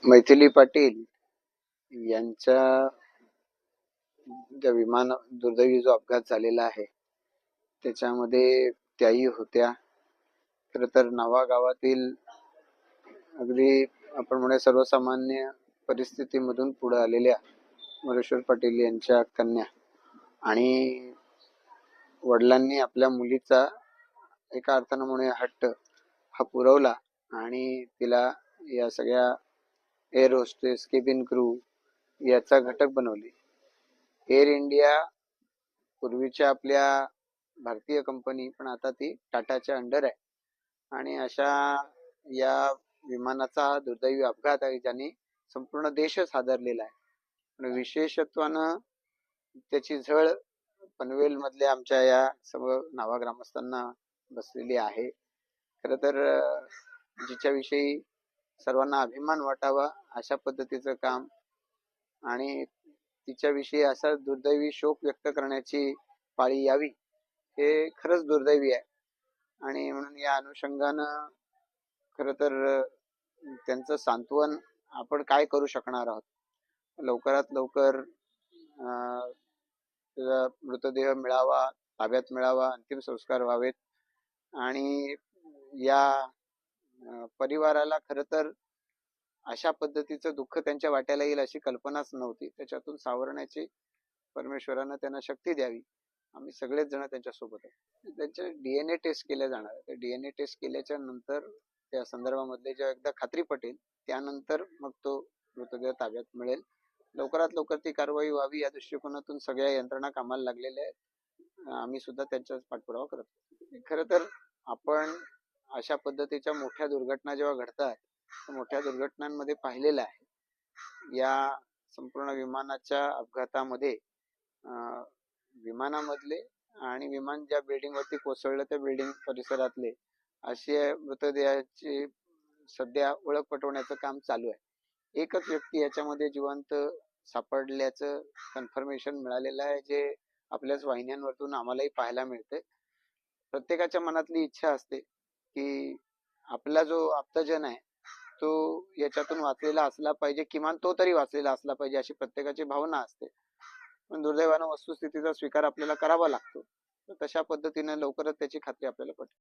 मैथिली पाटील यांच्या ज्या विमान दुर्दैवी जो अपघात झालेला आहे त्याच्यामध्ये त्याही होत्या. खरं तर नावागावातील अगदी आपण म्हणूया सर्वसामान्य परिस्थितीमधून पुढे आलेल्या मरुश्वर पाटील यांच्या कन्या आणि वडिलांनी आपल्या मुलीचा एका अर्थानं म्हणूया हट्ट हा पुरवला आणि तिला या सगळ्या एअर होस्टेस केबिन क्रू याचा घटक बनवले. एअर इंडिया पूर्वीच्या आपल्या भारतीय कंपनी पण आता ती टाटाच्या अंडर आहे आणि अशा या विमानाचा दुर्दैवी अपघात आहे ज्याने संपूर्ण देशच हादरलेला आहे. पण विशेषत्वानं त्याची झळ पनवेल मधल्या आमच्या या सर्व नावा ग्रामस्थांना बसलेली आहे. खरं तर जिच्याविषयी सर्वांना अभिमान वाटावा अशा पद्धतीचं काम आणि तिच्याविषयी असा दुर्दैवी शोक व्यक्त करण्याची पाळी यावी हे खरंच दुर्दैवी आहे. आणि म्हणून या अनुषंगानं खरं तर त्यांचं सांत्वन आपण काय करू शकणार आहोत. लवकरात लवकर मृतदेह मिळावा, ताब्यात मिळावा, अंतिम संस्कार व्हावेत आणि या परिवाराला खरं तर अशा पद्धतीचं दुःख त्यांच्या वाट्याला येईल अशी कल्पनाच नव्हती. त्याच्यातून सावरण्याची परमेश्वरानं त्यांना शक्ती द्यावी. आम्ही सगळेच जण त्यांच्या सोबत आहे. त्यांचे DNA टेस्ट केले जाणार आहे. DNA टेस्ट केल्याच्या नंतर त्या संदर्भामधले जेव्हा एकदा खात्री पटेल त्यानंतर मग तो मृतदेह ताब्यात मिळेल. लवकरात लवकर ती कारवाई व्हावी या दृष्टिकोनातून सगळ्या यंत्रणा कामाला लागलेल्या आहेत. आम्ही सुद्धा त्यांचा पाठपुरावा करतो. खरं तर आपण अशा पद्धतीच्या मोठ्या दुर्घटना जेव्हा घडतात मोठ्या दुर्घटनांमध्ये पाहिलेलं आहे. या संपूर्ण विमानाच्या अपघातामध्ये विमानामधले आणि विमान ज्या बिल्डिंग वरती कोसळलं त्या बिल्डिंग परिसरातले असे मृतदेहाची सध्या ओळख पटवण्याचं काम चालू आहे. एकच व्यक्ती याच्यामध्ये जिवंत सापडल्याचं कन्फर्मेशन मिळालेलं आहे जे आपल्याच वाहिन्यांवरतून आम्हालाही पाहायला मिळते. प्रत्येकाच्या मनातली इच्छा असते की आपला जो आप्तजन आहे तो याच्यातून वाचलेला असला पाहिजे, किमान तो तरी वाचलेला असला पाहिजे अशी प्रत्येकाची भावना असते. पण दुर्दैवानं वस्तुस्थितीचा स्वीकार आपल्याला करावा लागतो. तशा पद्धतीने लवकरच त्याची खात्री आपल्याला पटेल.